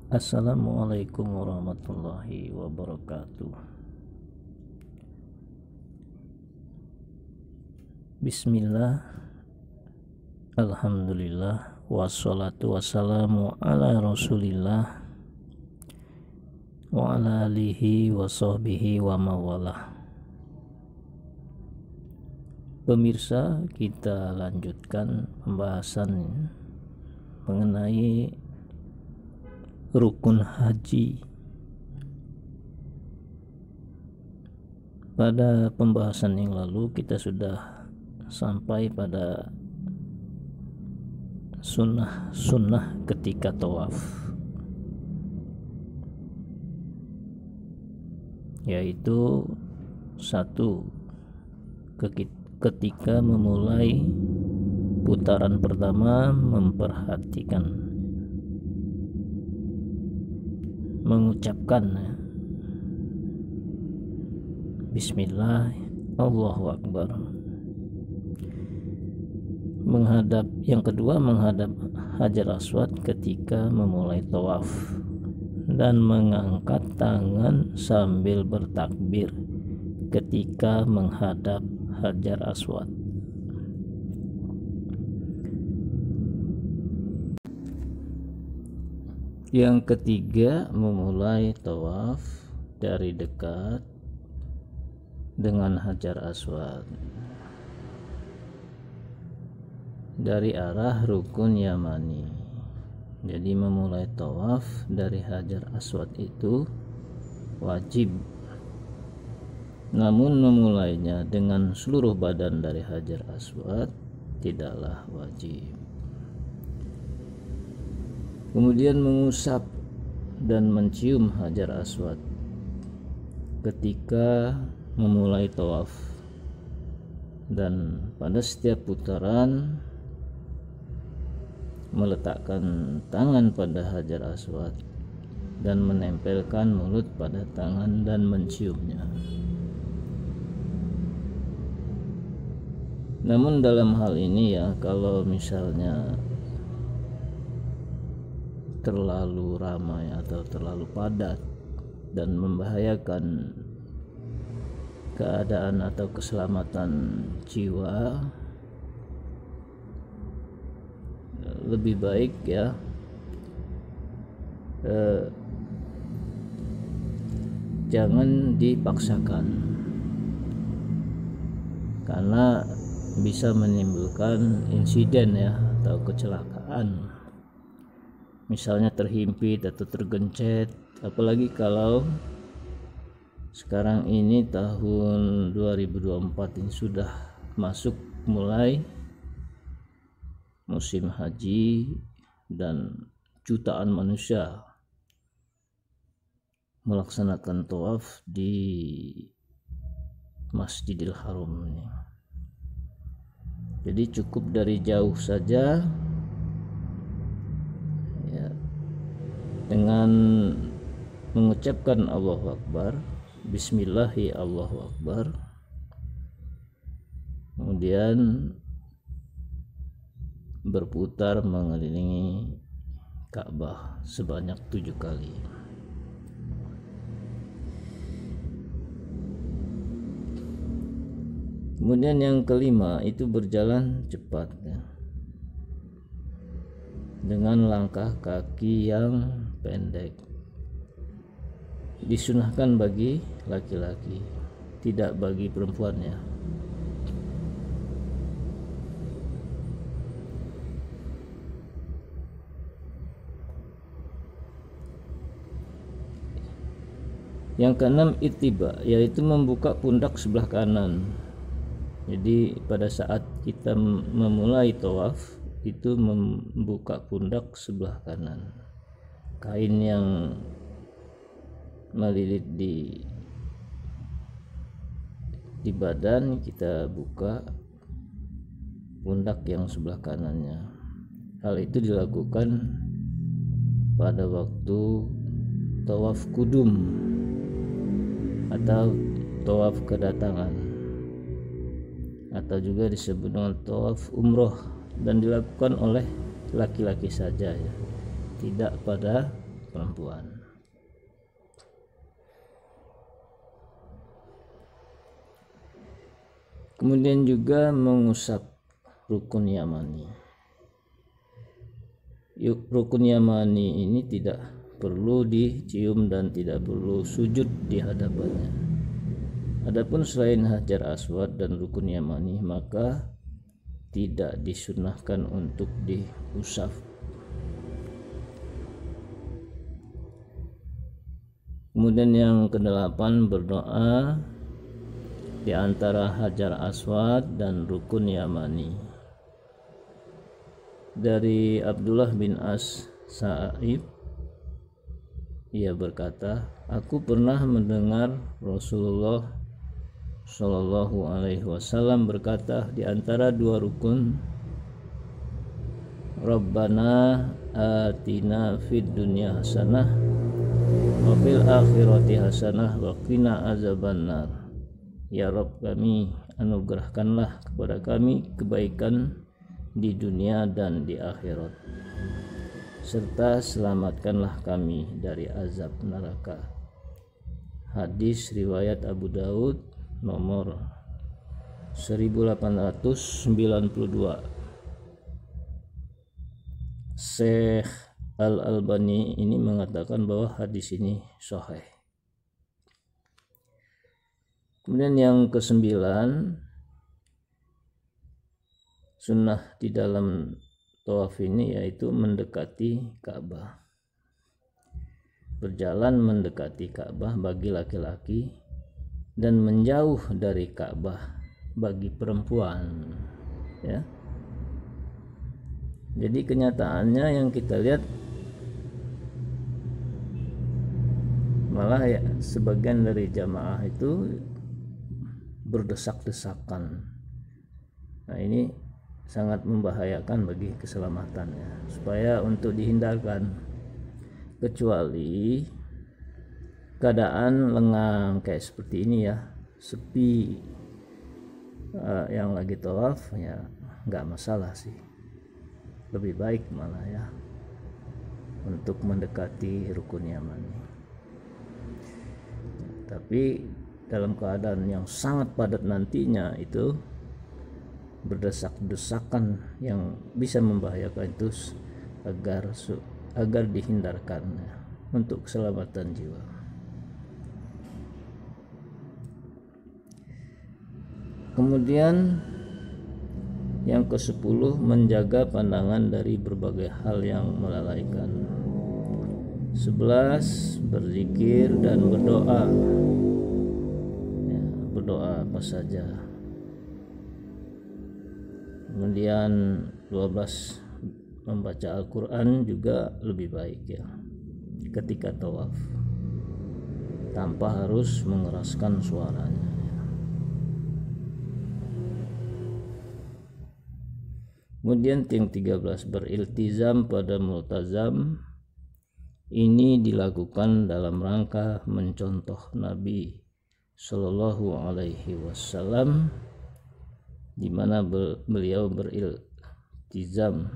Assalamualaikum warahmatullahi wabarakatuh. Bismillah, alhamdulillah, wassalatu wassalamu ala rasulillah wa ala alihi wa sahbihi wa mawalah. Pemirsa, kita lanjutkan pembahasan mengenai rukun haji. Pada pembahasan yang lalu kita sudah sampai pada sunnah ketika tawaf, yaitu satu, ketika memulai putaran pertama memperhatikan mengucapkan Bismillah, Allahu Akbar. Yang kedua, menghadap Hajar Aswad ketika memulai tawaf dan mengangkat tangan sambil bertakbir ketika menghadap Hajar Aswad. Yang ketiga, memulai tawaf dari dekat dengan Hajar Aswad dari arah rukun Yamani. Jadi memulai tawaf dari Hajar Aswad itu wajib, namun memulainya dengan seluruh badan dari Hajar Aswad tidaklah wajib. Kemudian mengusap dan mencium Hajar Aswad ketika memulai tawaf, dan pada setiap putaran meletakkan tangan pada Hajar Aswad dan menempelkan mulut pada tangan dan menciumnya. Namun dalam hal ini ya, kalau misalnya terlalu ramai atau terlalu padat dan membahayakan keadaan atau keselamatan jiwa, lebih baik ya jangan dipaksakan, karena bisa menimbulkan insiden ya atau kecelakaan, misalnya terhimpit atau tergencet. Apalagi kalau sekarang ini tahun 2024 ini sudah masuk mulai musim haji dan jutaan manusia melaksanakan tawaf di Masjidil Haram ini. Jadi cukup dari jauh saja ya, dengan mengucapkan Allahu Akbar, Bismillahi Allahu Akbar, kemudian berputar mengelilingi Ka'bah sebanyak 7 kali. Kemudian yang kelima itu berjalan cepat ya, dengan langkah kaki yang pendek. Disunahkan bagi laki-laki, tidak bagi perempuannya. Yang keenam, ittiba, yaitu membuka pundak sebelah kanan. Jadi pada saat kita memulai tawaf itu membuka pundak sebelah kanan. Kain yang melilit di badan, kita buka pundak yang sebelah kanannya. Hal itu dilakukan pada waktu tawaf kudum atau tawaf kedatangan, atau juga disebut dengan tawaf umroh, dan dilakukan oleh laki-laki saja ya, tidak pada perempuan. Kemudian juga mengusap rukun yamani. Rukun yamani ini tidak perlu dicium dan tidak perlu sujud di hadapannya. Adapun selain Hajar Aswad dan rukun yamani, maka tidak disunnahkan untuk diusap. Kemudian yang kedelapan, berdoa di antara Hajar Aswad dan rukun yamani. Dari Abdullah bin As-Sa'ib, ia berkata, aku pernah mendengar Rasulullah Shallallahu Alaihi Wasallam berkata, di antara dua rukun, Rabbana atina fid dunya hasanah wa fil akhirati hasanah wa qina azabannar. Ya Rabb kami, anugerahkanlah kepada kami kebaikan di dunia dan di akhirat, serta selamatkanlah kami dari azab neraka. Hadis riwayat Abu Daud nomor 1892. Syekh Al-Albani ini mengatakan bahwa hadis ini sahih. Kemudian yang kesembilan, sunnah di dalam tawaf ini yaitu mendekati Ka'bah. Berjalan mendekati Ka'bah bagi laki-laki dan menjauh dari Ka'bah bagi perempuan, ya. Jadi kenyataannya yang kita lihat malah ya sebagian dari jamaah itu berdesak-desakan. Nah, ini sangat membahayakan bagi keselamatannya, supaya untuk dihindarkan, kecuali keadaan lengang kayak seperti ini ya, sepi, yang lagi tawaf ya nggak masalah sih, lebih baik malah ya untuk mendekati rukun yamani. Tapi dalam keadaan yang sangat padat nantinya itu berdesak-desakan yang bisa membahayakan itu agar dihindarkan untuk keselamatan jiwa. Kemudian yang ke-10, menjaga pandangan dari berbagai hal yang melalaikan. 11, berzikir dan berdoa. Ya, berdoa apa saja. Kemudian 12, membaca Al-Quran juga lebih baik ya ketika tawaf, tanpa harus mengeraskan suaranya. Kemudian yang 13, beriltizam pada multazam. Ini dilakukan dalam rangka mencontoh Nabi Shallallahu Alaihi Wasallam, di mana beliau beriltizam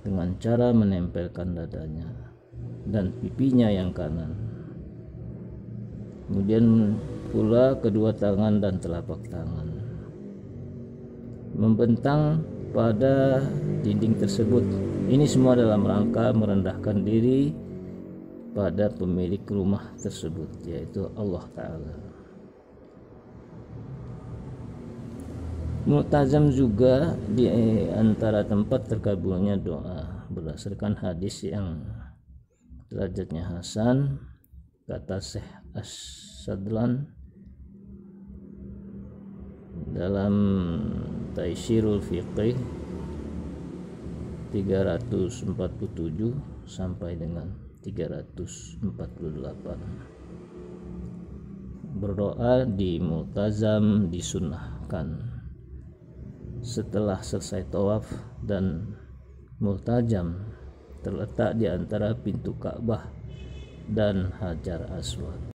dengan cara menempelkan dadanya dan pipinya yang kanan, kemudian pula kedua tangan dan telapak tangan, membentang pada dinding tersebut. Ini semua dalam rangka merendahkan diri pada pemilik rumah tersebut, yaitu Allah Ta'ala. Multazam juga di antara tempat terkabulnya doa berdasarkan hadis yang derajatnya hasan, kata Syekh As-Sadlan dalam Taisirul Fiqih 347 sampai dengan 348. Berdoa di multazam disunnahkan setelah selesai tawaf, dan multazam terletak di antara pintu Ka'bah dan Hajar Aswad.